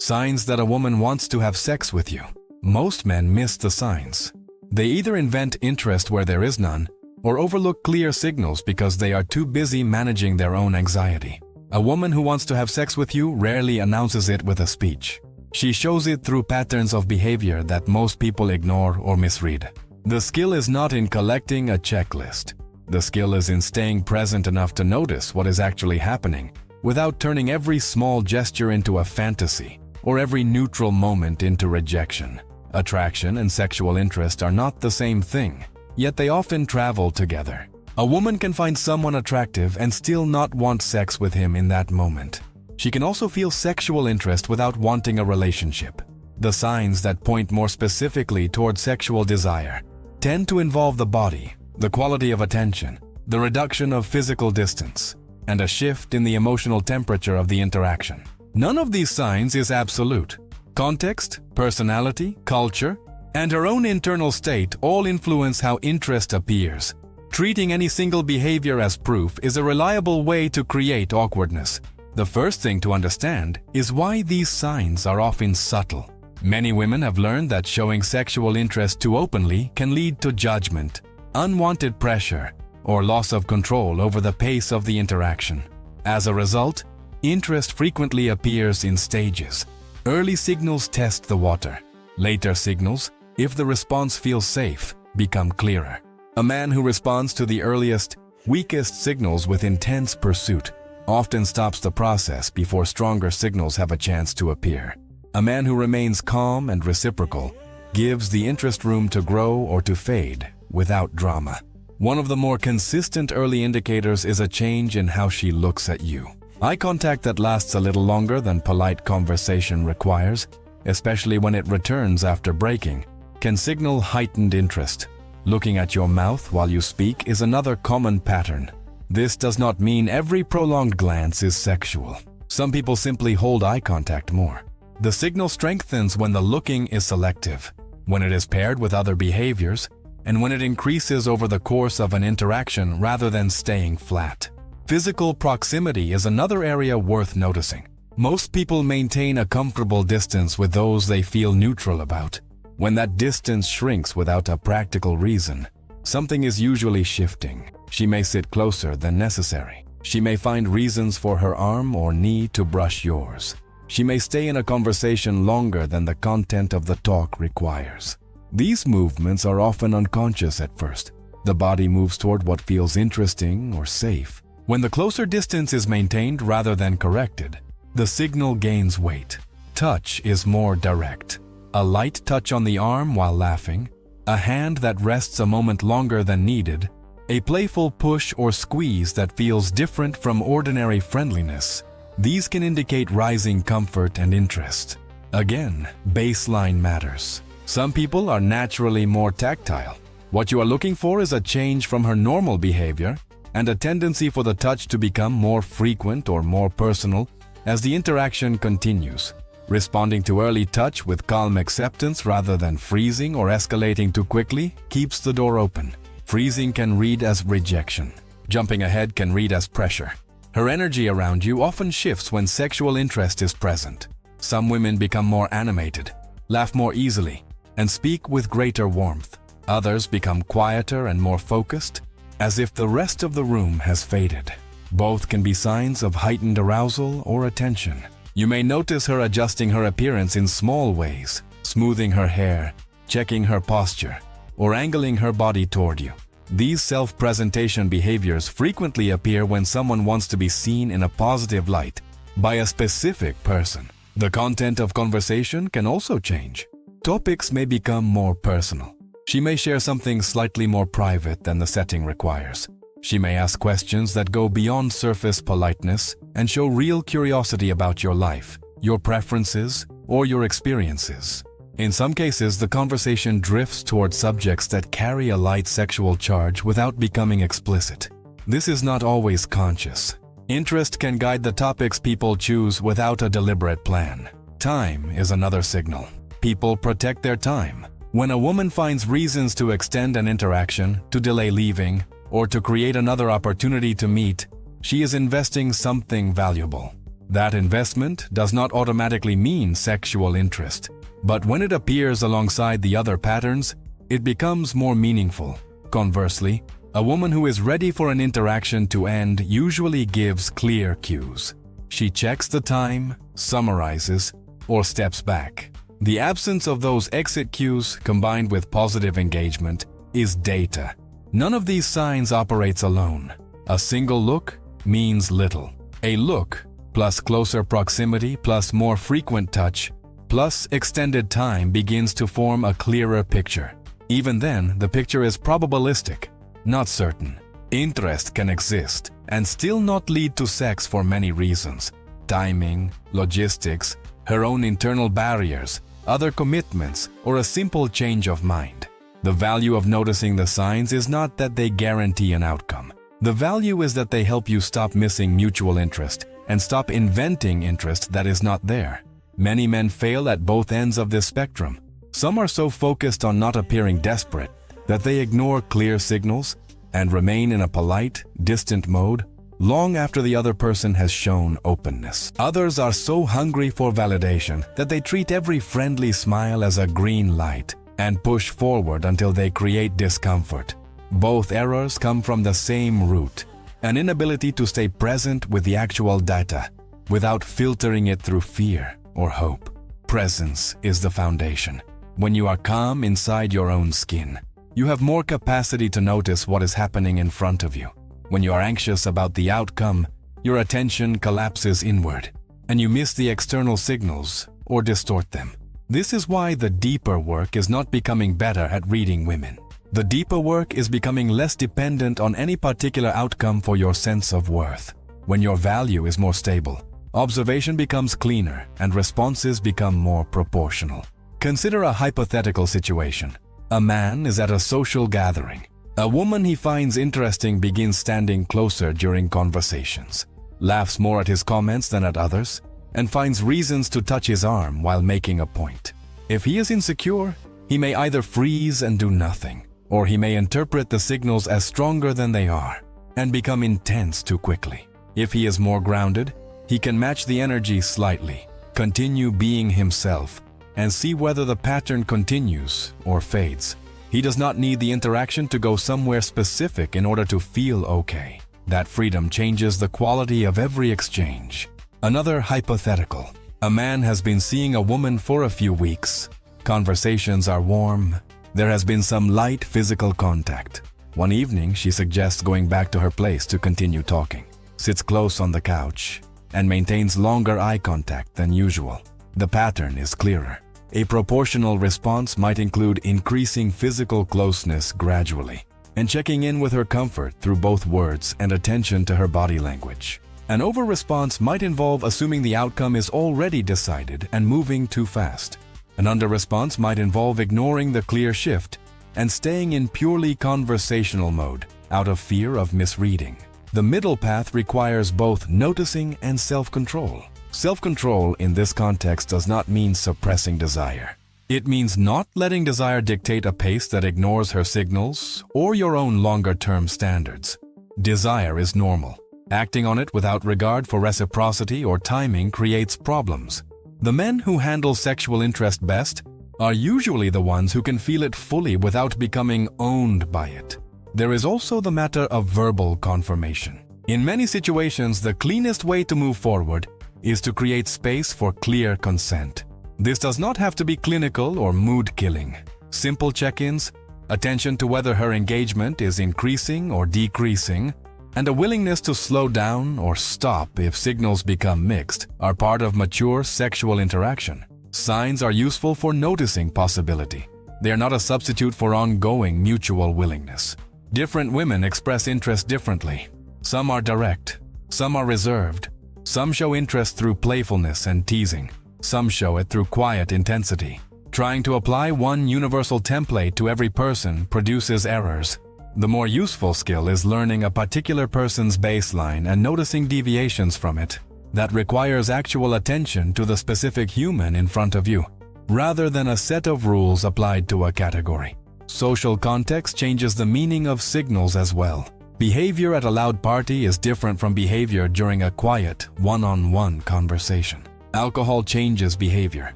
Signs that a woman wants to have sex with you. Most men miss the signs. They either invent interest where there is none, or overlook clear signals because they are too busy managing their own anxiety. A woman who wants to have sex with you rarely announces it with a speech. She shows it through patterns of behavior that most people ignore or misread. The skill is not in collecting a checklist. The skill is in staying present enough to notice what is actually happening, without turning every small gesture into a fantasy, or every neutral moment into rejection. Attraction and sexual interest are not the same thing, yet they often travel together. A woman can find someone attractive and still not want sex with him in that moment. She can also feel sexual interest without wanting a relationship. The signs that point more specifically toward sexual desire tend to involve the body, the quality of attention, the reduction of physical distance, and a shift in the emotional temperature of the interaction. None of these signs is absolute. Context, personality, culture, and her own internal state all influence how interest appears. Treating any single behavior as proof is a reliable way to create awkwardness. The first thing to understand is why these signs are often subtle. Many women have learned that showing sexual interest too openly can lead to judgment, unwanted pressure, or loss of control over the pace of the interaction. As a result, interest frequently appears in stages. Early signals test the water. Later signals, if the response feels safe, become clearer. A man who responds to the earliest, weakest signals with intense pursuit often stops the process before stronger signals have a chance to appear. A man who remains calm and reciprocal gives the interest room to grow or to fade without drama. One of the more consistent early indicators is a change in how she looks at you. Eye contact that lasts a little longer than polite conversation requires, especially when it returns after breaking, can signal heightened interest. Looking at your mouth while you speak is another common pattern. This does not mean every prolonged glance is sexual. Some people simply hold eye contact more. The signal strengthens when the looking is selective, when it is paired with other behaviors, and when it increases over the course of an interaction rather than staying flat. Physical proximity is another area worth noticing. Most people maintain a comfortable distance with those they feel neutral about. When that distance shrinks without a practical reason, something is usually shifting. She may sit closer than necessary. She may find reasons for her arm or knee to brush yours. She may stay in a conversation longer than the content of the talk requires. These movements are often unconscious at first. The body moves toward what feels interesting or safe. When the closer distance is maintained rather than corrected, the signal gains weight. Touch is more direct. A light touch on the arm while laughing, a hand that rests a moment longer than needed, a playful push or squeeze that feels different from ordinary friendliness. These can indicate rising comfort and interest. Again, baseline matters. Some people are naturally more tactile. What you are looking for is a change from her normal behavior and a tendency for the touch to become more frequent or more personal as the interaction continues. Responding to early touch with calm acceptance rather than freezing or escalating too quickly keeps the door open. Freezing can read as rejection. Jumping ahead can read as pressure. Her energy around you often shifts when sexual interest is present. Some women become more animated, laugh more easily, and speak with greater warmth. Others become quieter and more focused, as if the rest of the room has faded. Both can be signs of heightened arousal or attention. You may notice her adjusting her appearance in small ways, smoothing her hair, checking her posture, or angling her body toward you. These self-presentation behaviors frequently appear when someone wants to be seen in a positive light by a specific person. The content of conversation can also change. Topics may become more personal. She may share something slightly more private than the setting requires. She may ask questions that go beyond surface politeness and show real curiosity about your life, your preferences, or your experiences. In some cases, the conversation drifts toward subjects that carry a light sexual charge without becoming explicit. This is not always conscious. Interest can guide the topics people choose without a deliberate plan. Time is another signal. People protect their time. When a woman finds reasons to extend an interaction, to delay leaving, or to create another opportunity to meet, she is investing something valuable. That investment does not automatically mean sexual interest, but when it appears alongside the other patterns, it becomes more meaningful. Conversely, a woman who is ready for an interaction to end usually gives clear cues. She checks the time, summarizes, or steps back. The absence of those exit cues combined with positive engagement is data. None of these signs operates alone. A single look means little. A look plus closer proximity plus more frequent touch plus extended time begins to form a clearer picture. Even then, the picture is probabilistic, not certain. Interest can exist and still not lead to sex for many reasons: timing, logistics, her own internal barriers, other commitments, or a simple change of mind. The value of noticing the signs is not that they guarantee an outcome. The value is that they help you stop missing mutual interest and stop inventing interest that is not there. Many men fail at both ends of this spectrum. Some are so focused on not appearing desperate that they ignore clear signals and remain in a polite, distant mode long after the other person has shown openness. Others are so hungry for validation that they treat every friendly smile as a green light and push forward until they create discomfort. Both errors come from the same root: an inability to stay present with the actual data without filtering it through fear or hope. Presence is the foundation. When you are calm inside your own skin, you have more capacity to notice what is happening in front of you. When you are anxious about the outcome, your attention collapses inward, and you miss the external signals or distort them. This is why the deeper work is not becoming better at reading women. The deeper work is becoming less dependent on any particular outcome for your sense of worth. When your value is more stable, observation becomes cleaner and responses become more proportional. Consider a hypothetical situation. A man is at a social gathering. A woman he finds interesting begins standing closer during conversations, laughs more at his comments than at others, and finds reasons to touch his arm while making a point. If he is insecure, he may either freeze and do nothing, or he may interpret the signals as stronger than they are and become intense too quickly. If he is more grounded, he can match the energy slightly, continue being himself, and see whether the pattern continues or fades. He does not need the interaction to go somewhere specific in order to feel okay. That freedom changes the quality of every exchange. Another hypothetical. A man has been seeing a woman for a few weeks. Conversations are warm. There has been some light physical contact. One evening, she suggests going back to her place to continue talking, sits close on the couch, and maintains longer eye contact than usual. The pattern is clearer. A proportional response might include increasing physical closeness gradually and checking in with her comfort through both words and attention to her body language. An over-response might involve assuming the outcome is already decided and moving too fast. An under-response might involve ignoring the clear shift and staying in purely conversational mode out of fear of misreading. The middle path requires both noticing and self-control. Self-control in this context does not mean suppressing desire. It means not letting desire dictate a pace that ignores her signals or your own longer-term standards. Desire is normal. Acting on it without regard for reciprocity or timing creates problems. The men who handle sexual interest best are usually the ones who can feel it fully without becoming owned by it. There is also the matter of verbal confirmation. In many situations, the cleanest way to move forward is to create space for clear consent. This does not have to be clinical or mood-killing. Simple check-ins, attention to whether her engagement is increasing or decreasing, and a willingness to slow down or stop if signals become mixed are part of mature sexual interaction. Signs are useful for noticing possibility. They are not a substitute for ongoing mutual willingness. Different women express interest differently. Some are direct, some are reserved. Some show interest through playfulness and teasing. Some show it through quiet intensity. Trying to apply one universal template to every person produces errors. The more useful skill is learning a particular person's baseline and noticing deviations from it. That requires actual attention to the specific human in front of you, rather than a set of rules applied to a category. Social context changes the meaning of signals as well. Behavior at a loud party is different from behavior during a quiet, one-on-one conversation. Alcohol changes behavior.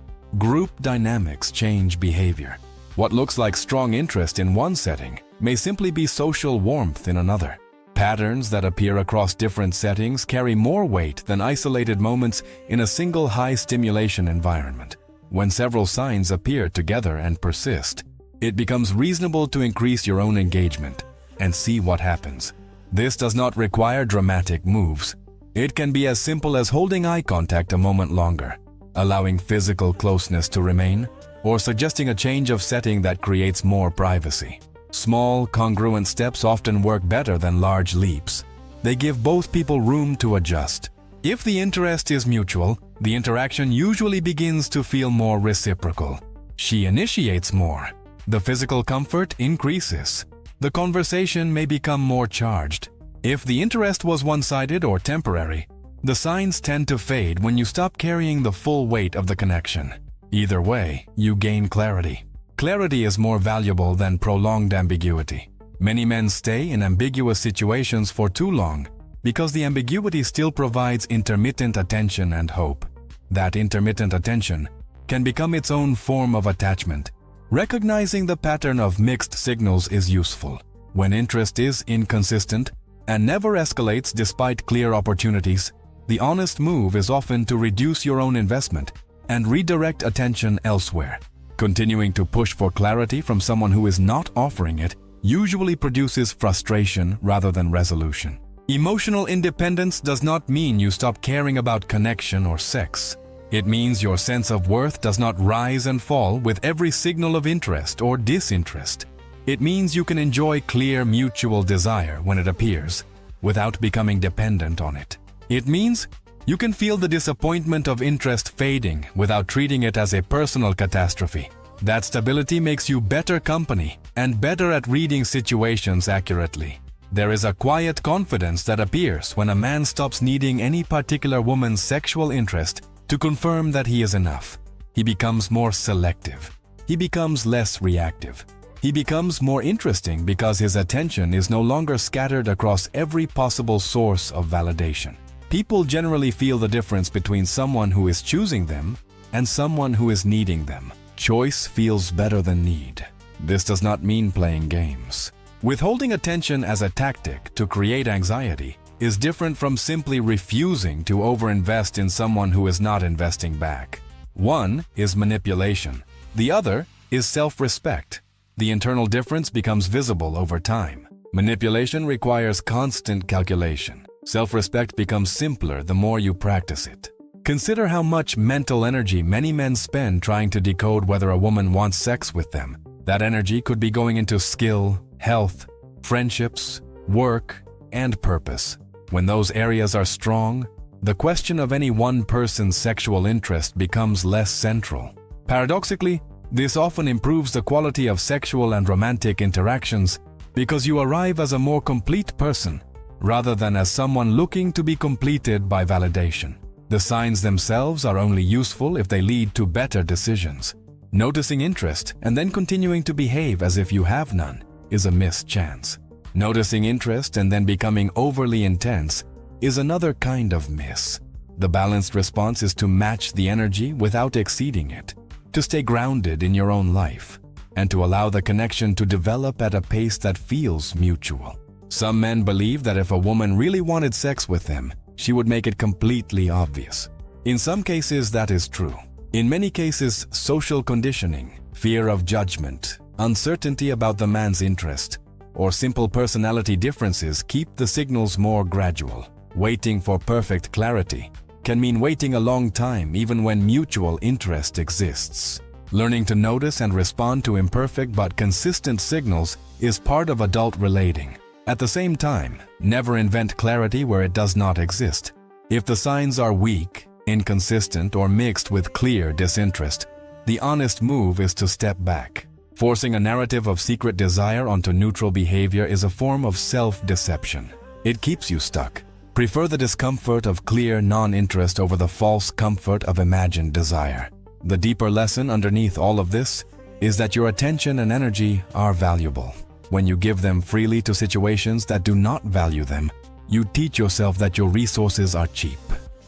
Group dynamics change behavior. What looks like strong interest in one setting may simply be social warmth in another. Patterns that appear across different settings carry more weight than isolated moments in a single high-stimulation environment. When several signs appear together and persist, it becomes reasonable to increase your own engagement and see what happens. This does not require dramatic moves. It can be as simple as holding eye contact a moment longer, allowing physical closeness to remain, or suggesting a change of setting that creates more privacy. Small, congruent steps often work better than large leaps. They give both people room to adjust. If the interest is mutual, the interaction usually begins to feel more reciprocal. She initiates more. The physical comfort increases. The conversation may become more charged. If the interest was one-sided or temporary, the signs tend to fade when you stop carrying the full weight of the connection. Either way, you gain clarity. Clarity is more valuable than prolonged ambiguity. Many men stay in ambiguous situations for too long because the ambiguity still provides intermittent attention and hope. That intermittent attention can become its own form of attachment. Recognizing the pattern of mixed signals is useful. When interest is inconsistent and never escalates despite clear opportunities, the honest move is often to reduce your own investment and redirect attention elsewhere. Continuing to push for clarity from someone who is not offering it usually produces frustration rather than resolution. Emotional independence does not mean you stop caring about connection or sex. It means your sense of worth does not rise and fall with every signal of interest or disinterest. It means you can enjoy clear mutual desire when it appears, without becoming dependent on it. It means you can feel the disappointment of interest fading without treating it as a personal catastrophe. That stability makes you better company and better at reading situations accurately. There is a quiet confidence that appears when a man stops needing any particular woman's sexual interest to confirm that he is enough. He becomes more selective. He becomes less reactive. He becomes more interesting because his attention is no longer scattered across every possible source of validation. People generally feel the difference between someone who is choosing them and someone who is needing them. Choice feels better than need. This does not mean playing games. Withholding attention as a tactic to create anxiety is different from simply refusing to overinvest in someone who is not investing back. One is manipulation. The other is self-respect. The internal difference becomes visible over time. Manipulation requires constant calculation. Self-respect becomes simpler the more you practice it. Consider how much mental energy many men spend trying to decode whether a woman wants sex with them. That energy could be going into skill, health, friendships, work, and purpose. When those areas are strong, the question of any one person's sexual interest becomes less central. Paradoxically, this often improves the quality of sexual and romantic interactions because you arrive as a more complete person rather than as someone looking to be completed by validation. The signs themselves are only useful if they lead to better decisions. Noticing interest and then continuing to behave as if you have none is a missed chance. Noticing interest and then becoming overly intense is another kind of miss. The balanced response is to match the energy without exceeding it, to stay grounded in your own life, and to allow the connection to develop at a pace that feels mutual. Some men believe that if a woman really wanted sex with them, she would make it completely obvious. In some cases, that is true. In many cases, social conditioning, fear of judgment, uncertainty about the man's interest, or simple personality differences keep the signals more gradual. Waiting for perfect clarity can mean waiting a long time even when mutual interest exists. Learning to notice and respond to imperfect but consistent signals is part of adult relating. At the same time, never invent clarity where it does not exist. If the signs are weak, inconsistent, or mixed with clear disinterest, the honest move is to step back. Forcing a narrative of secret desire onto neutral behavior is a form of self-deception. It keeps you stuck. Prefer the discomfort of clear non-interest over the false comfort of imagined desire. The deeper lesson underneath all of this is that your attention and energy are valuable. When you give them freely to situations that do not value them, you teach yourself that your resources are cheap.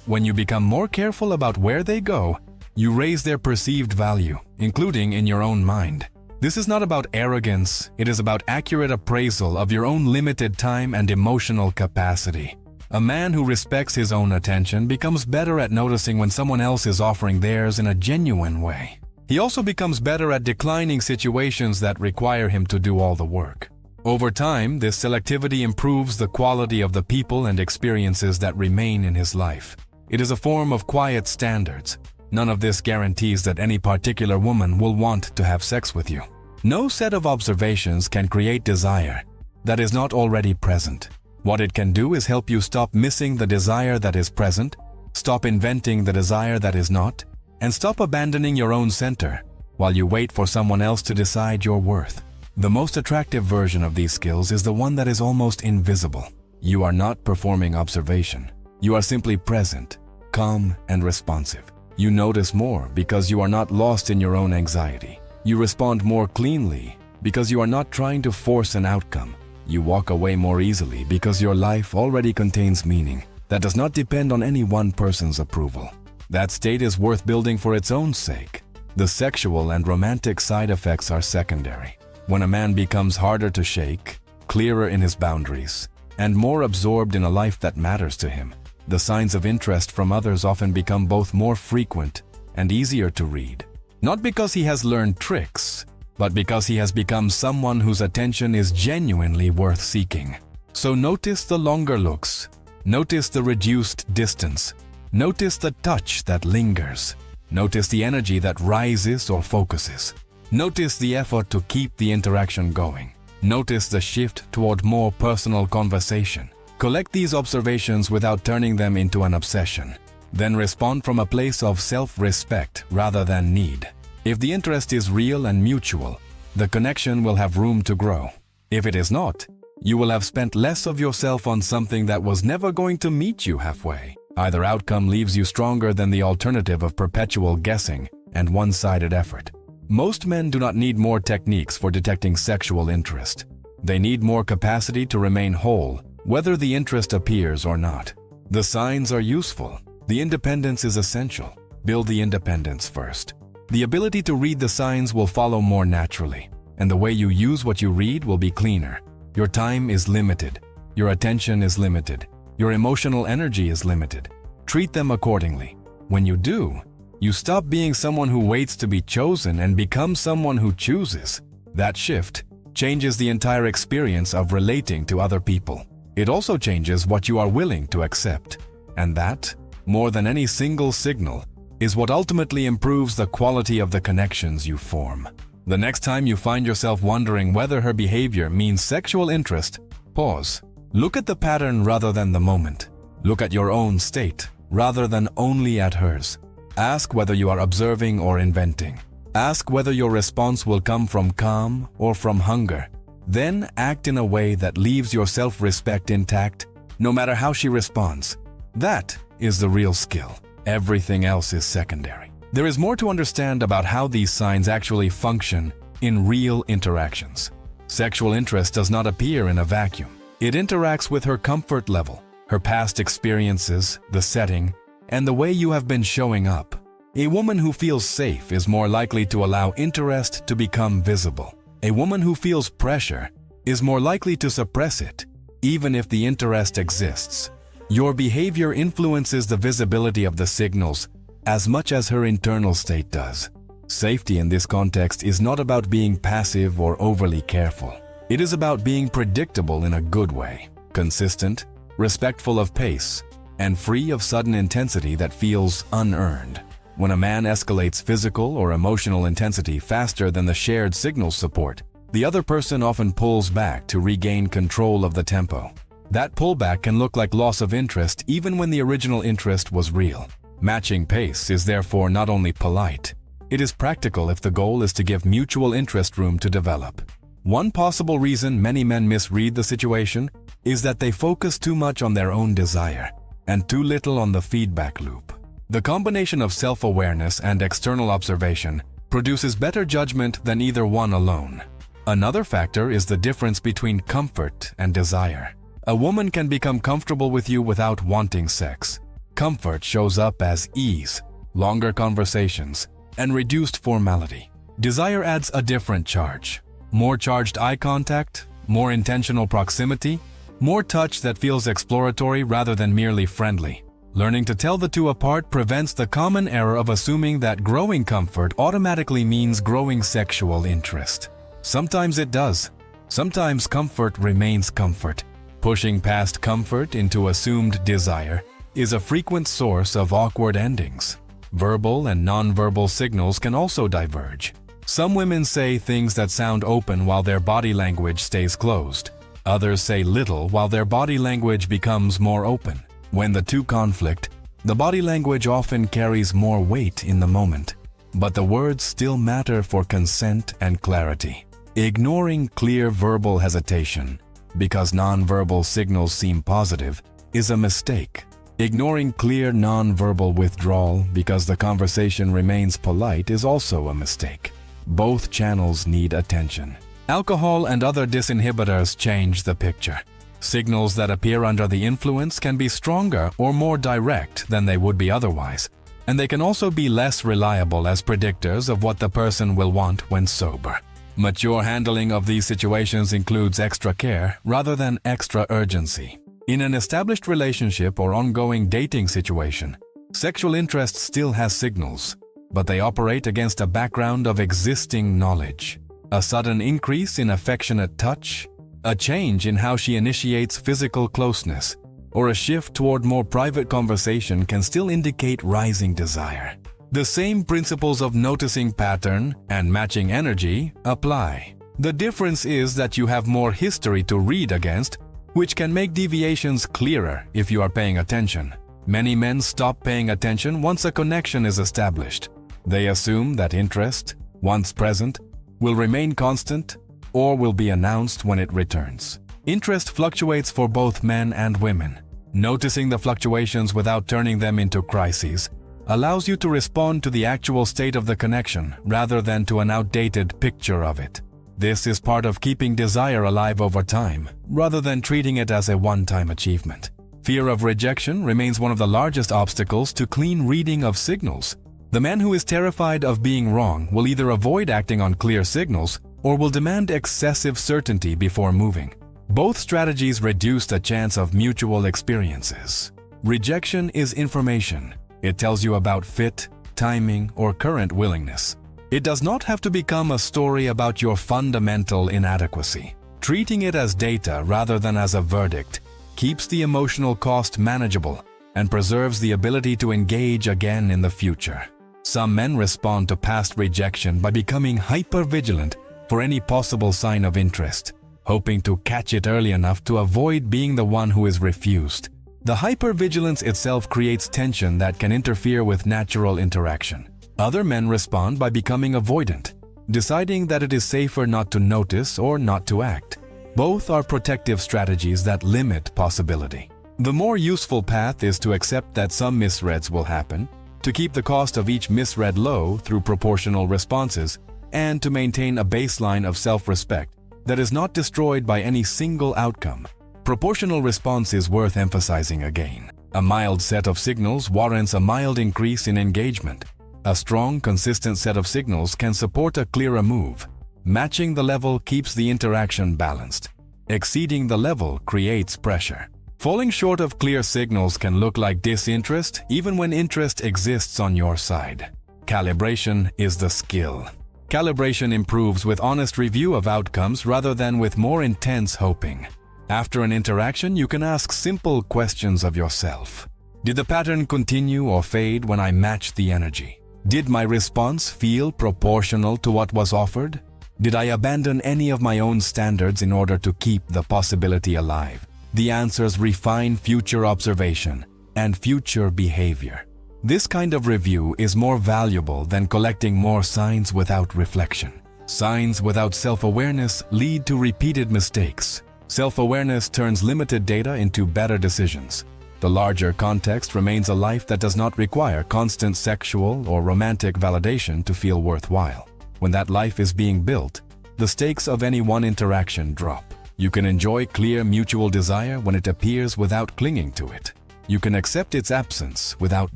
When you become more careful about where they go, you raise their perceived value, including in your own mind. This is not about arrogance, it is about accurate appraisal of your own limited time and emotional capacity. A man who respects his own attention becomes better at noticing when someone else is offering theirs in a genuine way. He also becomes better at declining situations that require him to do all the work. Over time, this selectivity improves the quality of the people and experiences that remain in his life. It is a form of quiet standards. None of this guarantees that any particular woman will want to have sex with you. No set of observations can create desire that is not already present. What it can do is help you stop missing the desire that is present, stop inventing the desire that is not, and stop abandoning your own center while you wait for someone else to decide your worth. The most attractive version of these skills is the one that is almost invisible. You are not performing observation. You are simply present, calm, and responsive. You notice more because you are not lost in your own anxiety. You respond more cleanly because you are not trying to force an outcome. You walk away more easily because your life already contains meaning that does not depend on any one person's approval. That state is worth building for its own sake. The sexual and romantic side effects are secondary. When a man becomes harder to shake, clearer in his boundaries, and more absorbed in a life that matters to him, the signs of interest from others often become both more frequent and easier to read. Not because he has learned tricks, but because he has become someone whose attention is genuinely worth seeking. So notice the longer looks, notice the reduced distance, notice the touch that lingers, notice the energy that rises or focuses, notice the effort to keep the interaction going, notice the shift toward more personal conversation. Collect these observations without turning them into an obsession. Then respond from a place of self-respect rather than need. If the interest is real and mutual, the connection will have room to grow. If it is not, you will have spent less of yourself on something that was never going to meet you halfway. Either outcome leaves you stronger than the alternative of perpetual guessing and one-sided effort. Most men do not need more techniques for detecting sexual interest. They need more capacity to remain whole, whether the interest appears or not. The signs are useful. The independence is essential. Build the independence first. The ability to read the signs will follow more naturally, and the way you use what you read will be cleaner. Your time is limited. Your attention is limited. Your emotional energy is limited. Treat them accordingly. When you do, you stop being someone who waits to be chosen and become someone who chooses. That shift changes the entire experience of relating to other people. It also changes what you are willing to accept. And that, more than any single signal, is what ultimately improves the quality of the connections you form. The next time you find yourself wondering whether her behavior means sexual interest, pause. Look at the pattern rather than the moment. Look at your own state rather than only at hers. Ask whether you are observing or inventing. Ask whether your response will come from calm or from hunger. Then act in a way that leaves your self-respect intact, no matter how she responds. That is the real skill. Everything else is secondary. There is more to understand about how these signs actually function in real interactions. Sexual interest does not appear in a vacuum. It interacts with her comfort level, her past experiences, the setting, and the way you have been showing up. A woman who feels safe is more likely to allow interest to become visible. A woman who feels pressure is more likely to suppress it, even if the interest exists. Your behavior influences the visibility of the signals as much as her internal state does. Safety in this context is not about being passive or overly careful. It is about being predictable in a good way, consistent, respectful of pace, and free of sudden intensity that feels unearned. When a man escalates physical or emotional intensity faster than the shared signals support, the other person often pulls back to regain control of the tempo. That pullback can look like loss of interest even when the original interest was real. Matching pace is therefore not only polite, it is practical if the goal is to give mutual interest room to develop. One possible reason many men misread the situation is that they focus too much on their own desire and too little on the feedback loop. The combination of self-awareness and external observation produces better judgment than either one alone. Another factor is the difference between comfort and desire. A woman can become comfortable with you without wanting sex. Comfort shows up as ease, longer conversations, and reduced formality. Desire adds a different charge. More charged eye contact, more intentional proximity, more touch that feels exploratory rather than merely friendly. Learning to tell the two apart prevents the common error of assuming that growing comfort automatically means growing sexual interest. Sometimes it does. Sometimes comfort remains comfort. Pushing past comfort into assumed desire is a frequent source of awkward endings. Verbal and nonverbal signals can also diverge. Some women say things that sound open while their body language stays closed. Others say little while their body language becomes more open. When the two conflict, the body language often carries more weight in the moment, but the words still matter for consent and clarity. Ignoring clear verbal hesitation because nonverbal signals seem positive is a mistake. Ignoring clear nonverbal withdrawal because the conversation remains polite is also a mistake. Both channels need attention. Alcohol and other disinhibitors change the picture. Signals that appear under the influence can be stronger or more direct than they would be otherwise, and they can also be less reliable as predictors of what the person will want when sober. Mature handling of these situations includes extra care rather than extra urgency. In an established relationship or ongoing dating situation, sexual interest still has signals, but they operate against a background of existing knowledge. A sudden increase in affectionate touch, a change in how she initiates physical closeness, or a shift toward more private conversation can still indicate rising desire. The same principles of noticing pattern and matching energy apply. The difference is that you have more history to read against, which can make deviations clearer if you are paying attention. Many men stop paying attention once a connection is established. They assume that interest, once present, will remain constant or will be announced when it returns. Interest fluctuates for both men and women. Noticing the fluctuations without turning them into crises allows you to respond to the actual state of the connection rather than to an outdated picture of it. This is part of keeping desire alive over time, rather than treating it as a one-time achievement. Fear of rejection remains one of the largest obstacles to clean reading of signals. The man who is terrified of being wrong will either avoid acting on clear signals or will demand excessive certainty before moving. Both strategies reduce the chance of mutual experiences. Rejection is information. It tells you about fit, timing, or current willingness. It does not have to become a story about your fundamental inadequacy. Treating it as data rather than as a verdict keeps the emotional cost manageable and preserves the ability to engage again in the future. Some men respond to past rejection by becoming hyper-vigilant for any possible sign of interest, hoping to catch it early enough to avoid being the one who is refused. The hypervigilance itself creates tension that can interfere with natural interaction. Other men respond by becoming avoidant, deciding that it is safer not to notice or not to act. Both are protective strategies that limit possibility. The more useful path is to accept that some misreads will happen, to keep the cost of each misread low through proportional responses, and to maintain a baseline of self-respect that is not destroyed by any single outcome. Proportional response is worth emphasizing again. A mild set of signals warrants a mild increase in engagement. A strong, consistent set of signals can support a clearer move. Matching the level keeps the interaction balanced. Exceeding the level creates pressure. Falling short of clear signals can look like disinterest even when interest exists on your side. Calibration is the skill. Calibration improves with honest review of outcomes rather than with more intense hoping. After an interaction, you can ask simple questions of yourself. Did the pattern continue or fade when I matched the energy? Did my response feel proportional to what was offered? Did I abandon any of my own standards in order to keep the possibility alive? The answers refine future observation and future behavior. This kind of review is more valuable than collecting more signs without reflection. Signs without self-awareness lead to repeated mistakes. Self-awareness turns limited data into better decisions. The larger context remains a life that does not require constant sexual or romantic validation to feel worthwhile. When that life is being built, the stakes of any one interaction drop. You can enjoy clear mutual desire when it appears without clinging to it. You can accept its absence without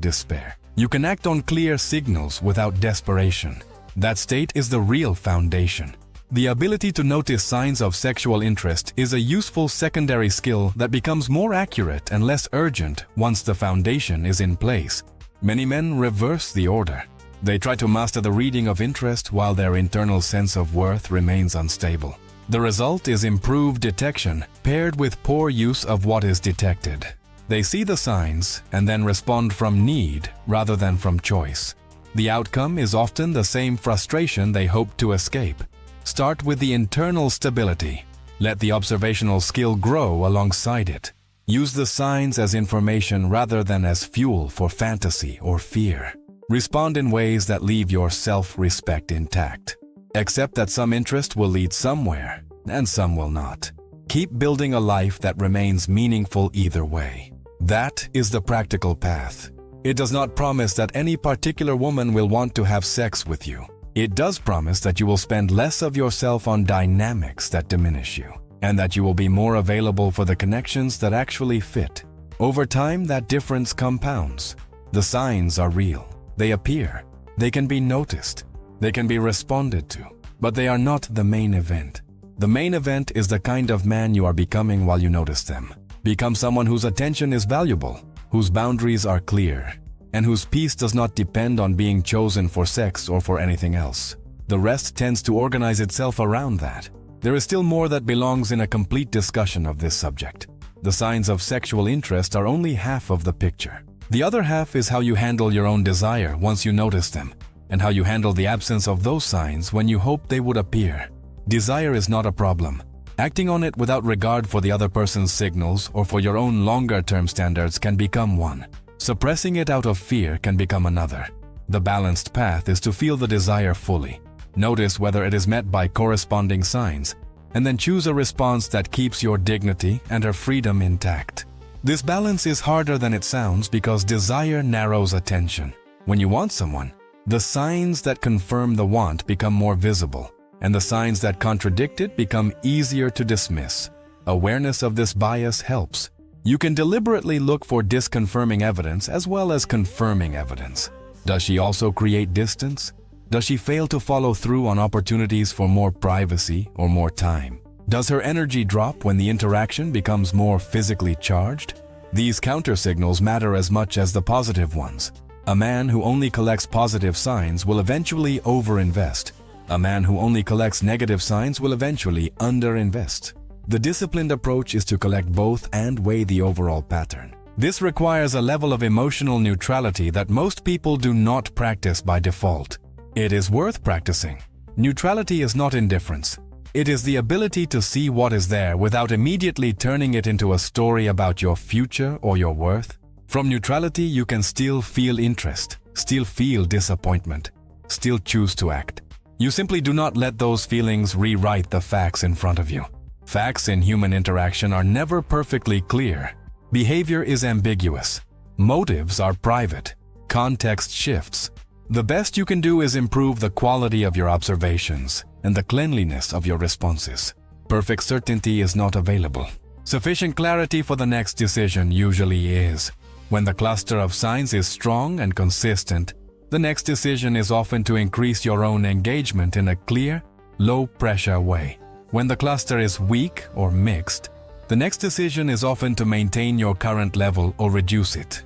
despair. You can act on clear signals without desperation. That state is the real foundation. The ability to notice signs of sexual interest is a useful secondary skill that becomes more accurate and less urgent once the foundation is in place. Many men reverse the order. They try to master the reading of interest while their internal sense of worth remains unstable. The result is improved detection paired with poor use of what is detected. They see the signs and then respond from need rather than from choice. The outcome is often the same frustration they hope to escape. Start with the internal stability. Let the observational skill grow alongside it. Use the signs as information rather than as fuel for fantasy or fear. Respond in ways that leave your self-respect intact. Accept that some interest will lead somewhere and some will not. Keep building a life that remains meaningful either way. That is the practical path. It does not promise that any particular woman will want to have sex with you. It does promise that you will spend less of yourself on dynamics that diminish you, and that you will be more available for the connections that actually fit. Over time, that difference compounds. The signs are real. They appear. They can be noticed. They can be responded to. But they are not the main event. The main event is the kind of man you are becoming while you notice them. Become someone whose attention is valuable, whose boundaries are clear, and whose peace does not depend on being chosen for sex or for anything else. The rest tends to organize itself around that. There is still more that belongs in a complete discussion of this subject. The signs of sexual interest are only half of the picture. The other half is how you handle your own desire once you notice them, and how you handle the absence of those signs when you hope they would appear. Desire is not a problem. Acting on it without regard for the other person's signals or for your own longer-term standards can become one. Suppressing it out of fear can become another. The balanced path is to feel the desire fully. Notice whether it is met by corresponding signs, and then choose a response that keeps your dignity and her freedom intact. This balance is harder than it sounds because desire narrows attention. When you want someone, the signs that confirm the want become more visible, and the signs that contradict it become easier to dismiss. Awareness of this bias helps. You can deliberately look for disconfirming evidence as well as confirming evidence. Does she also create distance? Does she fail to follow through on opportunities for more privacy or more time? Does her energy drop when the interaction becomes more physically charged? These countersignals matter as much as the positive ones. A man who only collects positive signs will eventually overinvest. A man who only collects negative signs will eventually underinvest. The disciplined approach is to collect both and weigh the overall pattern. This requires a level of emotional neutrality that most people do not practice by default. It is worth practicing. Neutrality is not indifference. It is the ability to see what is there without immediately turning it into a story about your future or your worth. From neutrality, you can still feel interest, still feel disappointment, still choose to act. You simply do not let those feelings rewrite the facts in front of you. Facts in human interaction are never perfectly clear. Behavior is ambiguous. Motives are private. Context shifts. The best you can do is improve the quality of your observations and the cleanliness of your responses. Perfect certainty is not available. Sufficient clarity for the next decision usually is. When the cluster of signs is strong and consistent, the next decision is often to increase your own engagement in a clear, low-pressure way. When the cluster is weak or mixed, the next decision is often to maintain your current level or reduce it.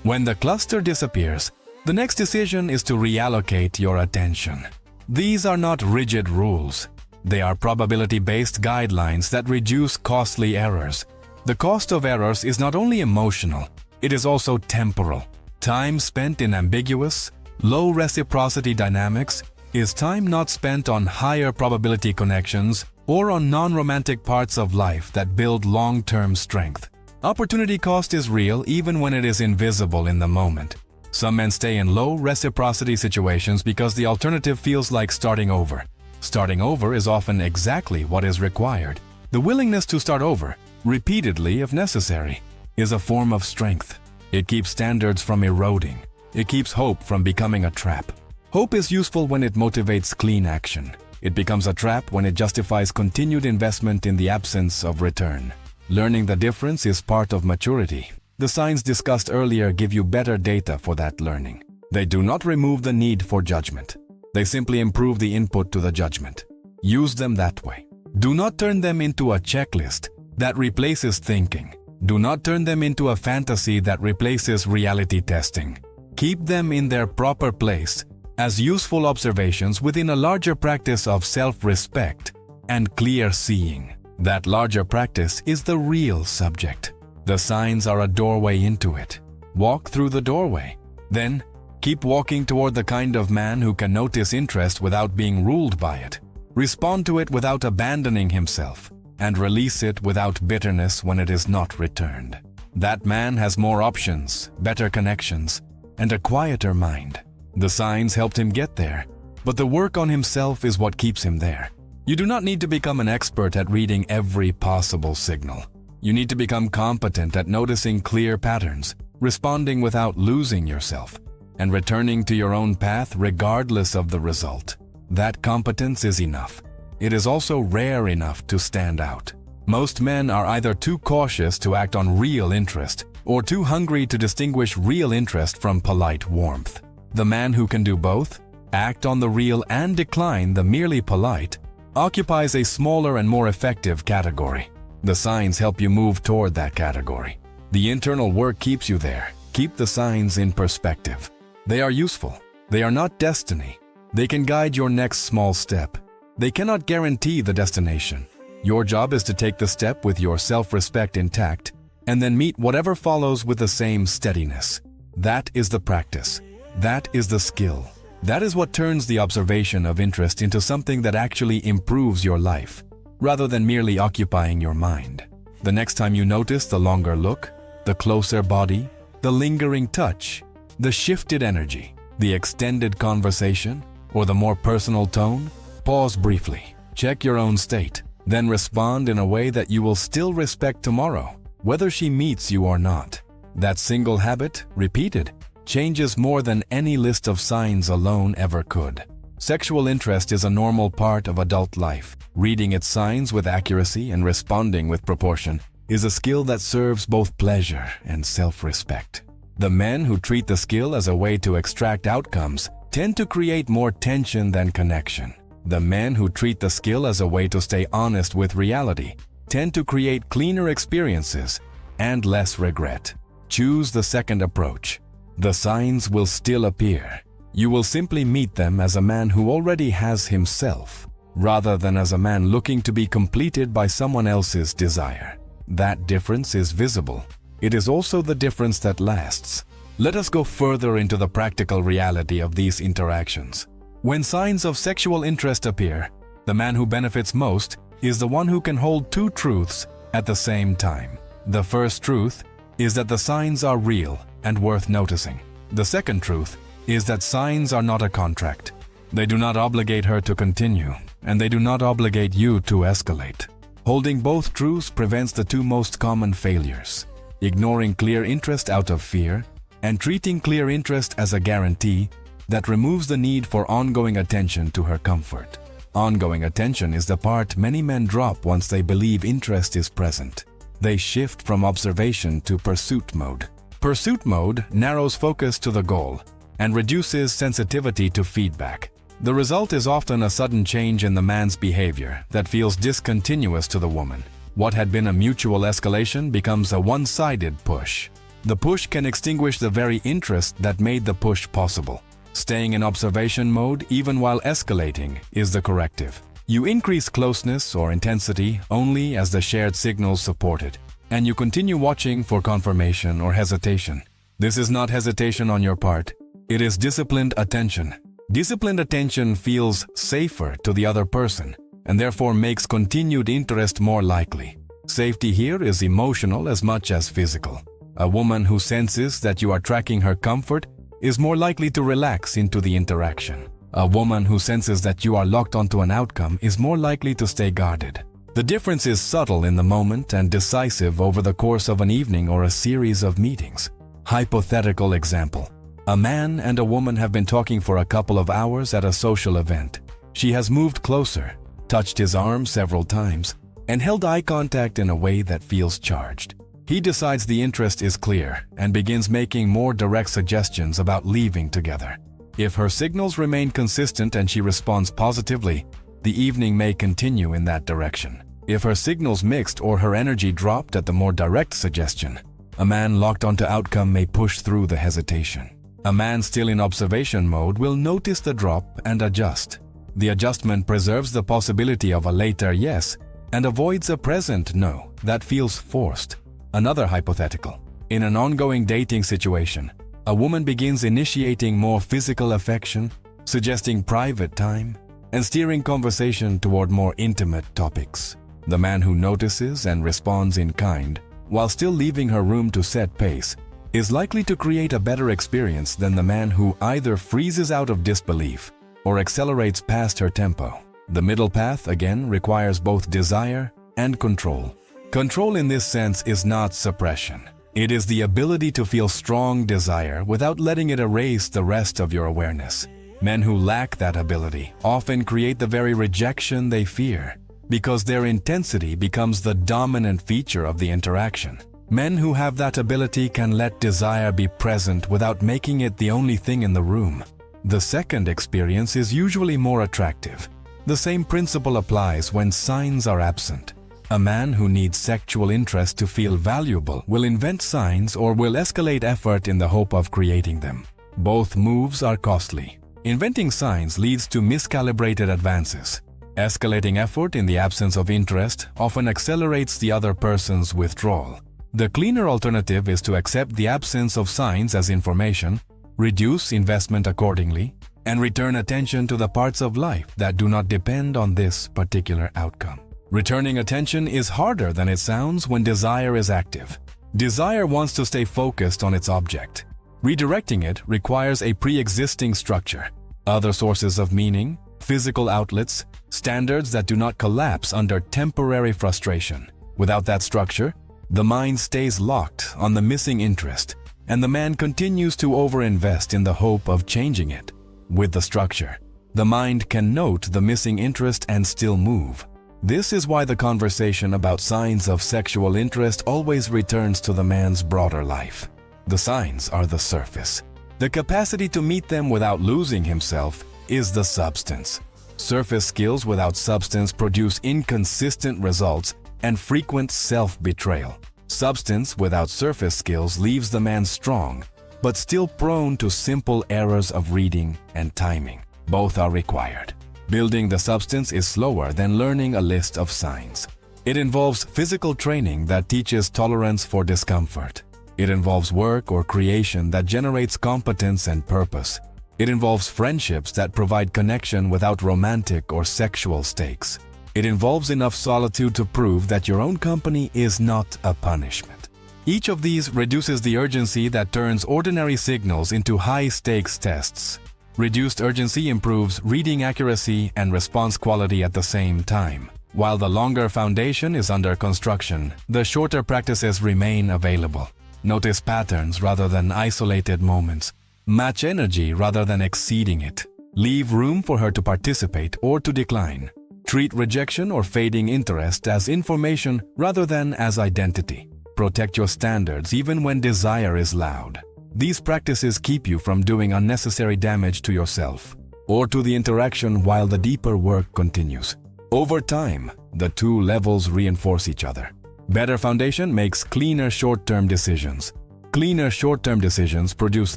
When the cluster disappears, the next decision is to reallocate your attention. These are not rigid rules. They are probability-based guidelines that reduce costly errors. The cost of errors is not only emotional, it is also temporal. Time spent in ambiguous, low reciprocity dynamics is time not spent on higher probability connections or on non-romantic parts of life that build long-term strength. Opportunity cost is real even when it is invisible in the moment. Some men stay in low reciprocity situations because the alternative feels like starting over. Starting over is often exactly what is required. The willingness to start over, repeatedly if necessary, is a form of strength. It keeps standards from eroding. It keeps hope from becoming a trap. Hope is useful when it motivates clean action. It becomes a trap when it justifies continued investment in the absence of return. Learning the difference is part of maturity. The signs discussed earlier give you better data for that learning. They do not remove the need for judgment. They simply improve the input to the judgment. Use them that way. Do not turn them into a checklist that replaces thinking. Do not turn them into a fantasy that replaces reality testing. Keep them in their proper place as useful observations within a larger practice of self-respect and clear seeing. That larger practice is the real subject. The signs are a doorway into it. Walk through the doorway. Then, keep walking toward the kind of man who can notice interest without being ruled by it, respond to it without abandoning himself, and release it without bitterness when it is not returned. That man has more options, better connections, and a quieter mind. The signs helped him get there, but the work on himself is what keeps him there. You do not need to become an expert at reading every possible signal. You need to become competent at noticing clear patterns, responding without losing yourself, and returning to your own path regardless of the result. That competence is enough. It is also rare enough to stand out. Most men are either too cautious to act on real interest or too hungry to distinguish real interest from polite warmth. The man who can do both, act on the real and decline the merely polite, occupies a smaller and more effective category. The signs help you move toward that category. The internal work keeps you there. Keep the signs in perspective. They are useful. They are not destiny. They can guide your next small step. They cannot guarantee the destination. Your job is to take the step with your self-respect intact and then meet whatever follows with the same steadiness. That is the practice. That is the skill. That is what turns the observation of interest into something that actually improves your life, rather than merely occupying your mind. The next time you notice the longer look, the closer body, the lingering touch, the shifted energy, the extended conversation, or the more personal tone, pause briefly, check your own state, then respond in a way that you will still respect tomorrow, whether she meets you or not. That single habit, repeated, changes more than any list of signs alone ever could. Sexual interest is a normal part of adult life. Reading its signs with accuracy and responding with proportion is a skill that serves both pleasure and self-respect. The men who treat the skill as a way to extract outcomes tend to create more tension than connection. The men who treat the skill as a way to stay honest with reality tend to create cleaner experiences and less regret. Choose the second approach. The signs will still appear. You will simply meet them as a man who already has himself, rather than as a man looking to be completed by someone else's desire. That difference is visible. It is also the difference that lasts. Let us go further into the practical reality of these interactions. When signs of sexual interest appear, the man who benefits most is the one who can hold two truths at the same time. The first truth is that the signs are real and worth noticing. The second truth is that signs are not a contract. They do not obligate her to continue, and they do not obligate you to escalate. Holding both truths prevents the two most common failures: ignoring clear interest out of fear, and treating clear interest as a guarantee that removes the need for ongoing attention to her comfort. Ongoing attention is the part many men drop once they believe interest is present. They shift from observation to pursuit mode. Pursuit mode narrows focus to the goal and reduces sensitivity to feedback. The result is often a sudden change in the man's behavior that feels discontinuous to the woman. What had been a mutual escalation becomes a one-sided push. The push can extinguish the very interest that made the push possible. Staying in observation mode even while escalating is the corrective. You increase closeness or intensity only as the shared signals support it, and you continue watching for confirmation or hesitation. This is not hesitation on your part. It is disciplined attention. Disciplined attention feels safer to the other person and therefore makes continued interest more likely. Safety here is emotional as much as physical. A woman who senses that you are tracking her comfort is more likely to relax into the interaction. A woman who senses that you are locked onto an outcome is more likely to stay guarded. The difference is subtle in the moment and decisive over the course of an evening or a series of meetings. Hypothetical example. A man and a woman have been talking for a couple of hours at a social event. She has moved closer, touched his arm several times, and held eye contact in a way that feels charged. He decides the interest is clear and begins making more direct suggestions about leaving together. If her signals remain consistent and she responds positively, the evening may continue in that direction. If her signals mixed or her energy dropped at the more direct suggestion, a man locked onto outcome may push through the hesitation. A man still in observation mode will notice the drop and adjust. The adjustment preserves the possibility of a later yes and avoids a present no that feels forced. Another hypothetical. In an ongoing dating situation, a woman begins initiating more physical affection, suggesting private time, and steering conversation toward more intimate topics. The man who notices and responds in kind, while still leaving her room to set pace, is likely to create a better experience than the man who either freezes out of disbelief or accelerates past her tempo. The middle path, again, requires both desire and control. Control in this sense is not suppression. It is the ability to feel strong desire without letting it erase the rest of your awareness. Men who lack that ability often create the very rejection they fear, because their intensity becomes the dominant feature of the interaction. Men who have that ability can let desire be present without making it the only thing in the room. The second experience is usually more attractive. The same principle applies when signs are absent. A man who needs sexual interest to feel valuable will invent signs or will escalate effort in the hope of creating them. Both moves are costly. Inventing signs leads to miscalibrated advances. Escalating effort in the absence of interest often accelerates the other person's withdrawal. The cleaner alternative is to accept the absence of signs as information, reduce investment accordingly, and return attention to the parts of life that do not depend on this particular outcome. Returning attention is harder than it sounds when desire is active. Desire wants to stay focused on its object. Redirecting it requires a pre-existing structure, other sources of meaning, physical outlets, standards that do not collapse under temporary frustration. Without that structure, the mind stays locked on the missing interest, and the man continues to overinvest in the hope of changing it. With the structure, the mind can note the missing interest and still move. This is why the conversation about signs of sexual interest always returns to the man's broader life. The signs are the surface. The capacity to meet them without losing himself is the substance. Surface skills without substance produce inconsistent results and frequent self-betrayal. Substance without surface skills leaves the man strong, but still prone to simple errors of reading and timing. Both are required. Building the substance is slower than learning a list of signs. It involves physical training that teaches tolerance for discomfort. It involves work or creation that generates competence and purpose. It involves friendships that provide connection without romantic or sexual stakes. It involves enough solitude to prove that your own company is not a punishment. Each of these reduces the urgency that turns ordinary signals into high-stakes tests. Reduced urgency improves reading accuracy and response quality at the same time. While the longer foundation is under construction, the shorter practices remain available. Notice patterns rather than isolated moments. Match energy rather than exceeding it. Leave room for her to participate or to decline. Treat rejection or fading interest as information rather than as identity. Protect your standards even when desire is loud. These practices keep you from doing unnecessary damage to yourself or to the interaction while the deeper work continues. Over time, the two levels reinforce each other. Better foundation makes cleaner short-term decisions. Cleaner short-term decisions produce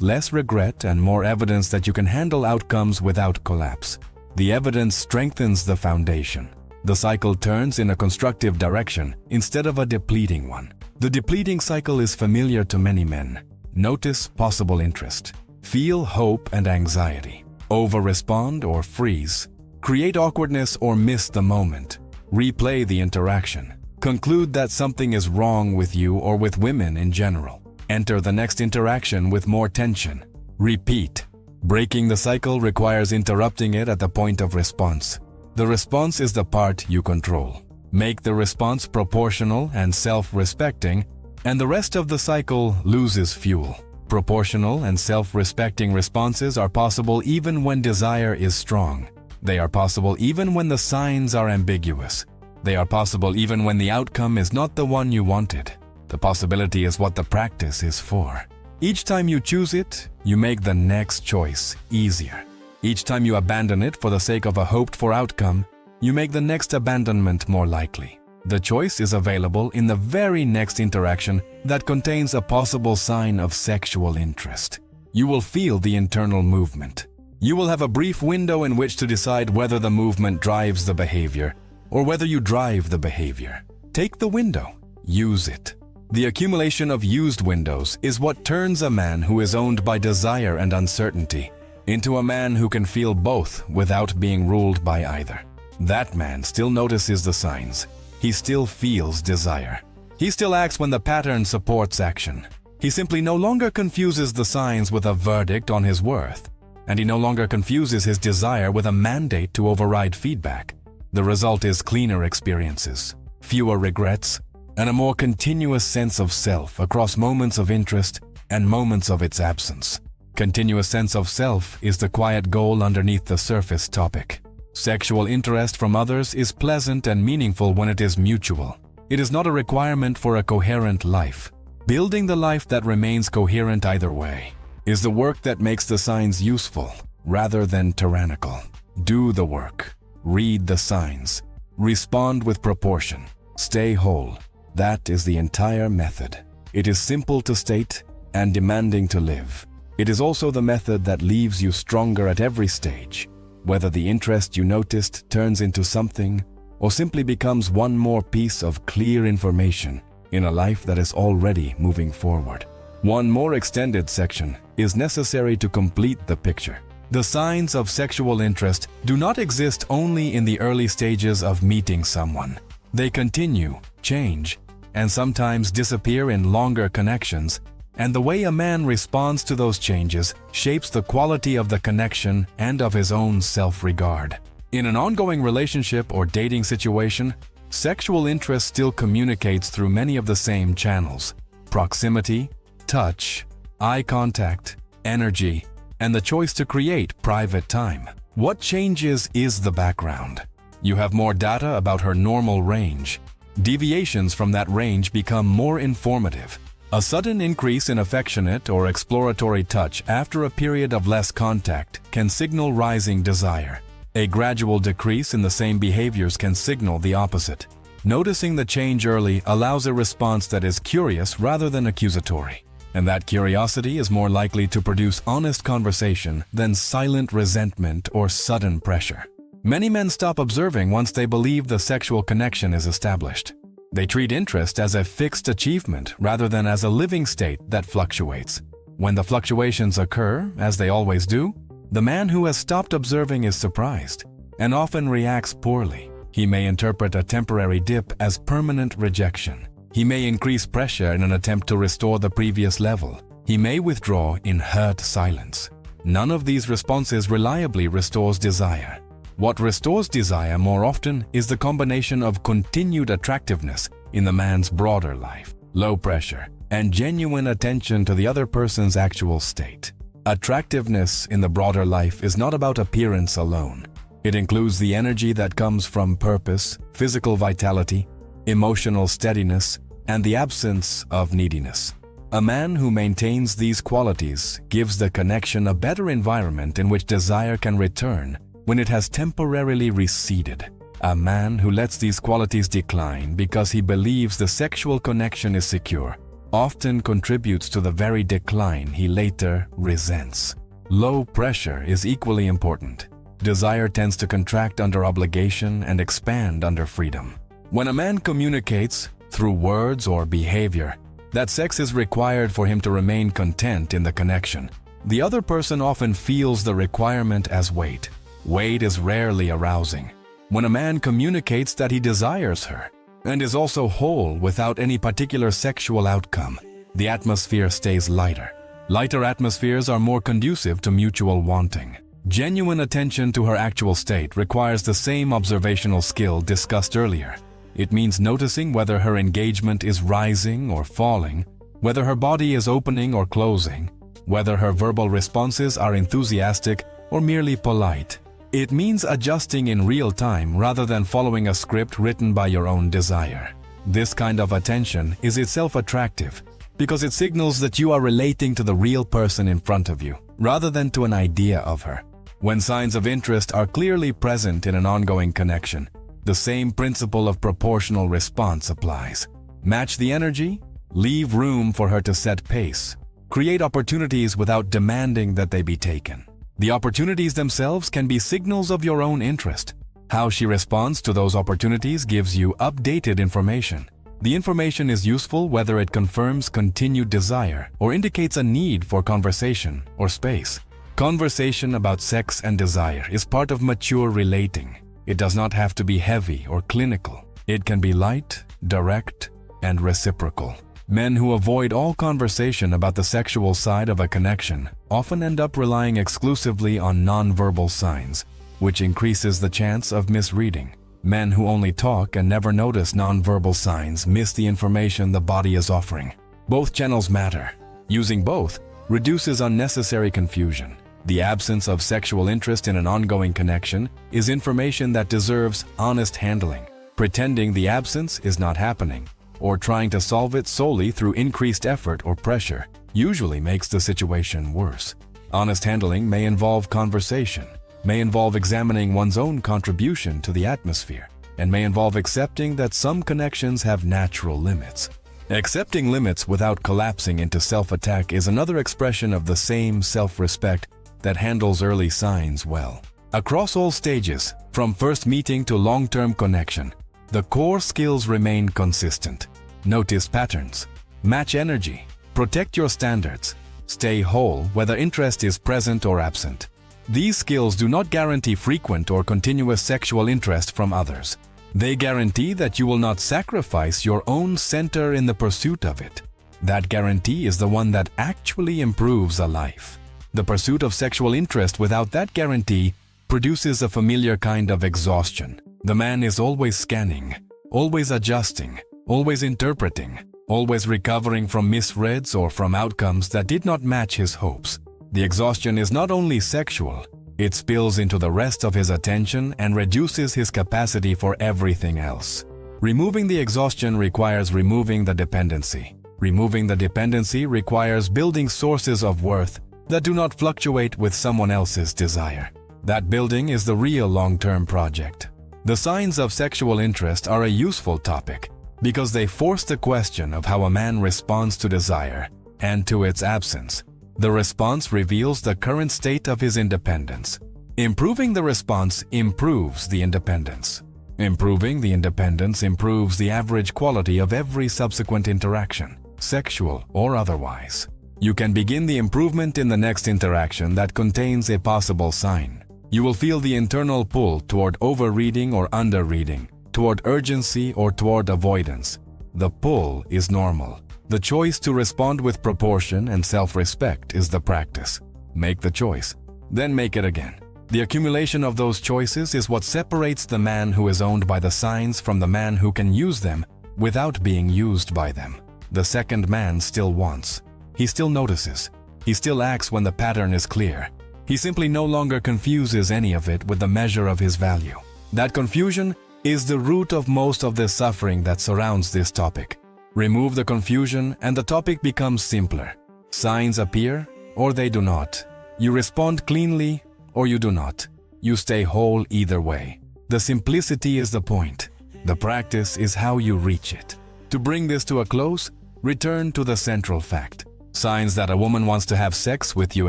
less regret and more evidence that you can handle outcomes without collapse. The evidence strengthens the foundation. The cycle turns in a constructive direction instead of a depleting one. The depleting cycle is familiar to many men. Notice possible interest. Feel hope and anxiety. Over-respond or freeze. Create awkwardness or miss the moment. Replay the interaction. Conclude that something is wrong with you or with women in general. Enter the next interaction with more tension. Repeat. Breaking the cycle requires interrupting it at the point of response. The response is the part you control. Make the response proportional and self-respecting, and the rest of the cycle loses fuel. Proportional and self-respecting responses are possible even when desire is strong. They are possible even when the signs are ambiguous. They are possible even when the outcome is not the one you wanted. The possibility is what the practice is for. Each time you choose it, you make the next choice easier. Each time you abandon it for the sake of a hoped-for outcome, you make the next abandonment more likely. The choice is available in the very next interaction that contains a possible sign of sexual interest. You will feel the internal movement. You will have a brief window in which to decide whether the movement drives the behavior or whether you drive the behavior. Take the window. Use it. The accumulation of used windows is what turns a man who is owned by desire and uncertainty into a man who can feel both without being ruled by either. That man still notices the signs. He still feels desire. He still acts when the pattern supports action. He simply no longer confuses the signs with a verdict on his worth, and he no longer confuses his desire with a mandate to override feedback. The result is cleaner experiences, fewer regrets, and a more continuous sense of self across moments of interest and moments of its absence. Continuous sense of self is the quiet goal underneath the surface topic. Sexual interest from others is pleasant and meaningful when it is mutual. It is not a requirement for a coherent life. Building the life that remains coherent either way is the work that makes the signs useful rather than tyrannical. Do the work. Read the signs. Respond with proportion. Stay whole. That is the entire method. It is simple to state and demanding to live. It is also the method that leaves you stronger at every stage, whether the interest you noticed turns into something or simply becomes one more piece of clear information in a life that is already moving forward. One more extended section is necessary to complete the picture. The signs of sexual interest do not exist only in the early stages of meeting someone. They continue, change, and sometimes disappear in longer connections, and the way a man responds to those changes shapes the quality of the connection and of his own self-regard. In an ongoing relationship or dating situation, sexual interest still communicates through many of the same channels: proximity, touch, eye contact, energy, and the choice to create private time. What changes is the background. You have more data about her normal range. Deviations from that range become more informative. A sudden increase in affectionate or exploratory touch after a period of less contact can signal rising desire. A gradual decrease in the same behaviors can signal the opposite. Noticing the change early allows a response that is curious rather than accusatory, and that curiosity is more likely to produce honest conversation than silent resentment or sudden pressure. Many men stop observing once they believe the sexual connection is established. They treat interest as a fixed achievement rather than as a living state that fluctuates. When the fluctuations occur, as they always do, the man who has stopped observing is surprised and often reacts poorly. He may interpret a temporary dip as permanent rejection. He may increase pressure in an attempt to restore the previous level. He may withdraw in hurt silence. None of these responses reliably restores desire. What restores desire more often is the combination of continued attractiveness in the man's broader life, low pressure, and genuine attention to the other person's actual state. Attractiveness in the broader life is not about appearance alone. It includes the energy that comes from purpose, physical vitality, emotional steadiness, and the absence of neediness. A man who maintains these qualities gives the connection a better environment in which desire can return when it has temporarily receded. A man who lets these qualities decline because he believes the sexual connection is secure often contributes to the very decline he later resents. Low pressure is equally important. Desire tends to contract under obligation and expand under freedom. When a man communicates, through words or behavior, that sex is required for him to remain content in the connection, the other person often feels the requirement as weight. Weight is rarely arousing. When a man communicates that he desires her and is also whole without any particular sexual outcome, the atmosphere stays lighter. Lighter atmospheres are more conducive to mutual wanting. Genuine attention to her actual state requires the same observational skill discussed earlier. It means noticing whether her engagement is rising or falling, whether her body is opening or closing, whether her verbal responses are enthusiastic or merely polite. It means adjusting in real time rather than following a script written by your own desire. This kind of attention is itself attractive because it signals that you are relating to the real person in front of you, rather than to an idea of her. When signs of interest are clearly present in an ongoing connection, the same principle of proportional response applies. Match the energy, leave room for her to set pace, create opportunities without demanding that they be taken. The opportunities themselves can be signals of your own interest. How she responds to those opportunities gives you updated information. The information is useful whether it confirms continued desire or indicates a need for conversation or space. Conversation about sex and desire is part of mature relating. It does not have to be heavy or clinical. It can be light, direct, and reciprocal. Men who avoid all conversation about the sexual side of a connection often end up relying exclusively on nonverbal signs, which increases the chance of misreading. Men who only talk and never notice nonverbal signs miss the information the body is offering. Both channels matter. Using both reduces unnecessary confusion. The absence of sexual interest in an ongoing connection is information that deserves honest handling. Pretending the absence is not happening, or trying to solve it solely through increased effort or pressure, usually makes the situation worse. Honest handling may involve conversation, may involve examining one's own contribution to the atmosphere, and may involve accepting that some connections have natural limits. Accepting limits without collapsing into self-attack is another expression of the same self-respect that handles early signs well. Across all stages, from first meeting to long-term connection, the core skills remain consistent. Notice patterns, match energy, protect your standards, stay whole whether interest is present or absent. These skills do not guarantee frequent or continuous sexual interest from others. They guarantee that you will not sacrifice your own center in the pursuit of it. That guarantee is the one that actually improves a life. The pursuit of sexual interest without that guarantee produces a familiar kind of exhaustion. The man is always scanning, always adjusting, always interpreting, always recovering from misreads or from outcomes that did not match his hopes. The exhaustion is not only sexual, it spills into the rest of his attention and reduces his capacity for everything else. Removing the exhaustion requires removing the dependency. Removing the dependency requires building sources of worth that do not fluctuate with someone else's desire. That building is the real long-term project. The signs of sexual interest are a useful topic because they force the question of how a man responds to desire and to its absence. The response reveals the current state of his independence. Improving the response improves the independence. Improving the independence improves the average quality of every subsequent interaction, sexual or otherwise. You can begin the improvement in the next interaction that contains a possible sign. You will feel the internal pull toward overreading or underreading, toward urgency or toward avoidance. The pull is normal. The choice to respond with proportion and self-respect is the practice. Make the choice, then make it again. The accumulation of those choices is what separates the man who is owned by the signs from the man who can use them without being used by them. The second man still wants. He still notices. He still acts when the pattern is clear. He simply no longer confuses any of it with the measure of his value. That confusion is the root of most of the suffering that surrounds this topic. Remove the confusion and the topic becomes simpler. Signs appear or they do not. You respond cleanly or you do not. You stay whole either way. The simplicity is the point. The practice is how you reach it. To bring this to a close, return to the central fact. Signs that a woman wants to have sex with you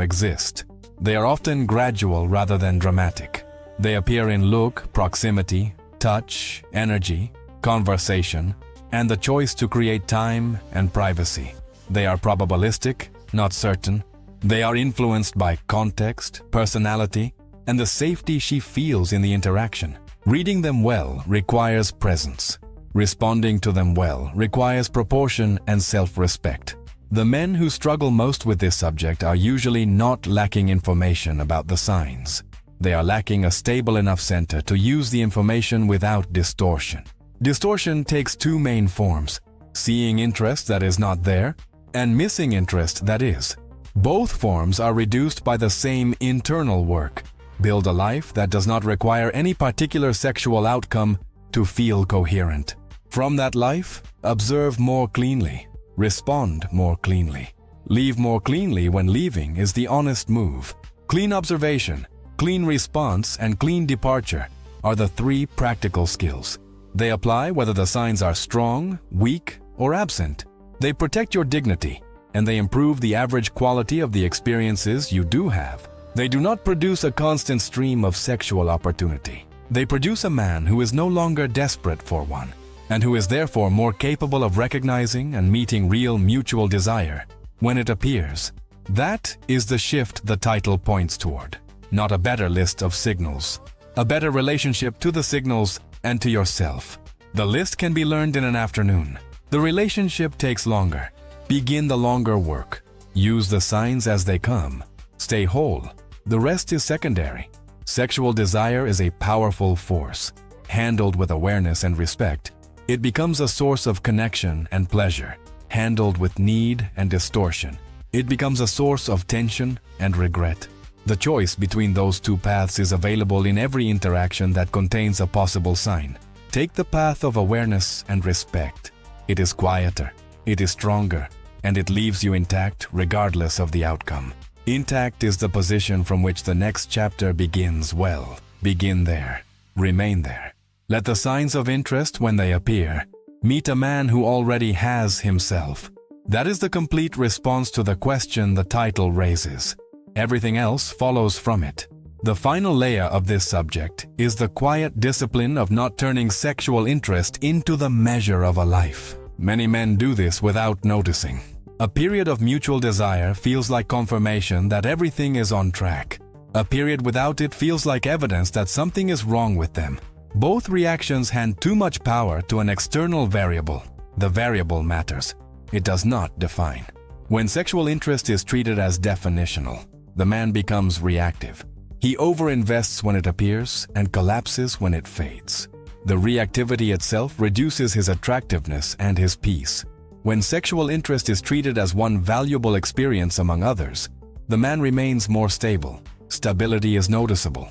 exist. They are often gradual rather than dramatic. They appear in look, proximity, touch, energy, conversation, and the choice to create time and privacy. They are probabilistic, not certain. They are influenced by context, personality, and the safety she feels in the interaction. Reading them well requires presence. Responding to them well requires proportion and self-respect. The men who struggle most with this subject are usually not lacking information about the signs. They are lacking a stable enough center to use the information without distortion. Distortion takes two main forms: seeing interest that is not there and missing interest that is. Both forms are reduced by the same internal work. Build a life that does not require any particular sexual outcome to feel coherent. From that life, observe more cleanly, respond more cleanly. Leave more cleanly when leaving is the honest move. Clean observation, clean response, and clean departure are the three practical skills. They apply whether the signs are strong, weak, or absent. They protect your dignity, and they improve the average quality of the experiences you do have. They do not produce a constant stream of sexual opportunity. They produce a man who is no longer desperate for one, and who is therefore more capable of recognizing and meeting real mutual desire when it appears. That is the shift the title points toward. Not a better list of signals. A better relationship to the signals and to yourself. The list can be learned in an afternoon. The relationship takes longer. Begin the longer work. Use the signs as they come. Stay whole. The rest is secondary. Sexual desire is a powerful force. Handled with awareness and respect, it becomes a source of connection and pleasure. Handled with need and distortion, it becomes a source of tension and regret. The choice between those two paths is available in every interaction that contains a possible sign. Take the path of awareness and respect. It is quieter, it is stronger, and it leaves you intact regardless of the outcome. Intact is the position from which the next chapter begins well. Begin there. Remain there. Let the signs of interest, when they appear, meet a man who already has himself. That is the complete response to the question the title raises. Everything else follows from it. The final layer of this subject is the quiet discipline of not turning sexual interest into the measure of a life. Many men do this without noticing. A period of mutual desire feels like confirmation that everything is on track. A period without it feels like evidence that something is wrong with them. Both reactions hand too much power to an external variable. The variable matters. It does not define. When sexual interest is treated as definitional, the man becomes reactive. He overinvests when it appears and collapses when it fades. The reactivity itself reduces his attractiveness and his peace. When sexual interest is treated as one valuable experience among others, the man remains more stable. Stability is noticeable.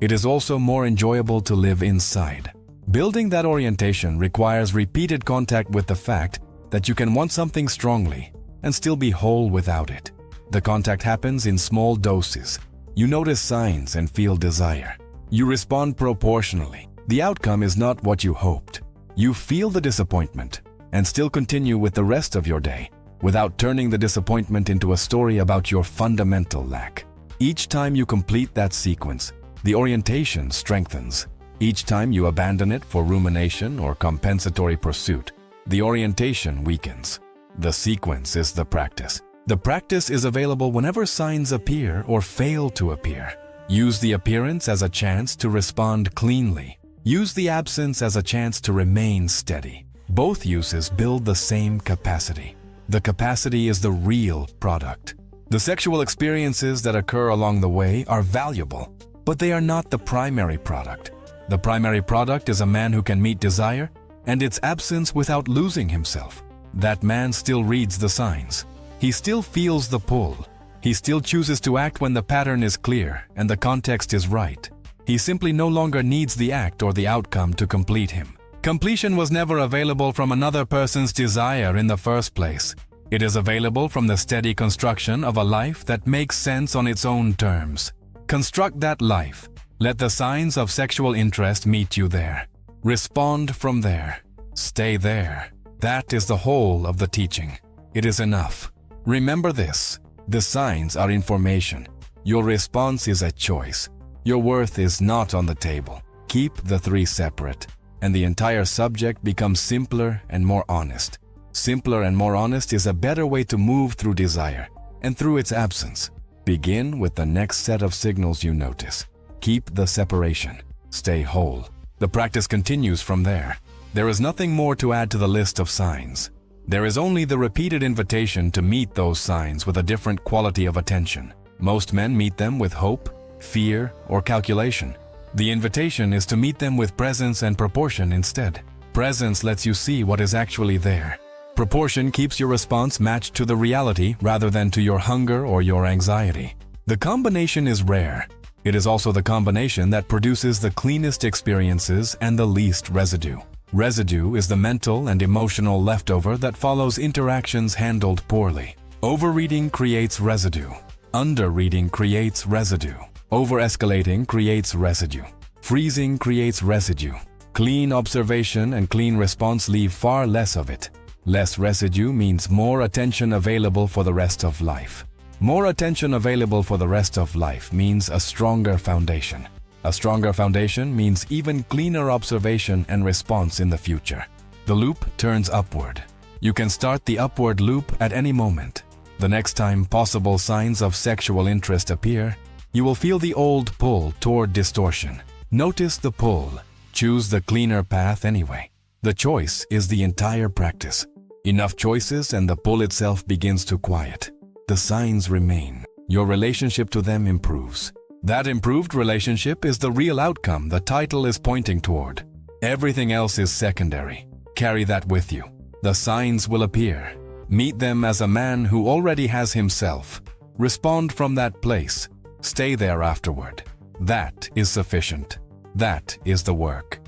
It is also more enjoyable to live inside. Building that orientation requires repeated contact with the fact that you can want something strongly and still be whole without it. The contact happens in small doses. You notice signs and feel desire. You respond proportionally. The outcome is not what you hoped. You feel the disappointment and still continue with the rest of your day without turning the disappointment into a story about your fundamental lack. Each time you complete that sequence, the orientation strengthens. Each time you abandon it for rumination or compensatory pursuit, the orientation weakens. The sequence is the practice. The practice is available whenever signs appear or fail to appear. Use the appearance as a chance to respond cleanly. Use the absence as a chance to remain steady. Both uses build the same capacity. The capacity is the real product. The sexual experiences that occur along the way are valuable, but they are not the primary product. The primary product is a man who can meet desire and its absence without losing himself. That man still reads the signs. He still feels the pull. He still chooses to act when the pattern is clear and the context is right. He simply no longer needs the act or the outcome to complete him. Completion was never available from another person's desire in the first place. It is available from the steady construction of a life that makes sense on its own terms. Construct that life. Let the signs of sexual interest meet you there. Respond from there. Stay there. That is the whole of the teaching. It is enough. Remember this. The signs are information. Your response is a choice. Your worth is not on the table. Keep the three separate, and the entire subject becomes simpler and more honest. Simpler and more honest is a better way to move through desire and through its absence. Begin with the next set of signals you notice. Keep the separation. Stay whole. The practice continues from there. There is nothing more to add to the list of signs. There is only the repeated invitation to meet those signs with a different quality of attention. Most men meet them with hope, fear, or calculation. The invitation is to meet them with presence and proportion instead. Presence lets you see what is actually there. Proportion keeps your response matched to the reality rather than to your hunger or your anxiety. The combination is rare. It is also the combination that produces the cleanest experiences and the least residue. Residue is the mental and emotional leftover that follows interactions handled poorly. Overreading creates residue. Underreading creates residue. Over-escalating creates residue. Freezing creates residue. Clean observation and clean response leave far less of it. Less residue means more attention available for the rest of life. More attention available for the rest of life means a stronger foundation. A stronger foundation means even cleaner observation and response in the future. The loop turns upward. You can start the upward loop at any moment. The next time possible signs of sexual interest appear, you will feel the old pull toward distortion. Notice the pull. Choose the cleaner path anyway. The choice is the entire practice. Enough choices and the pull itself begins to quiet. The signs remain. Your relationship to them improves. That improved relationship is the real outcome the title is pointing toward. Everything else is secondary. Carry that with you. The signs will appear. Meet them as a man who already has himself. Respond from that place. Stay there afterward. That is sufficient. That is the work.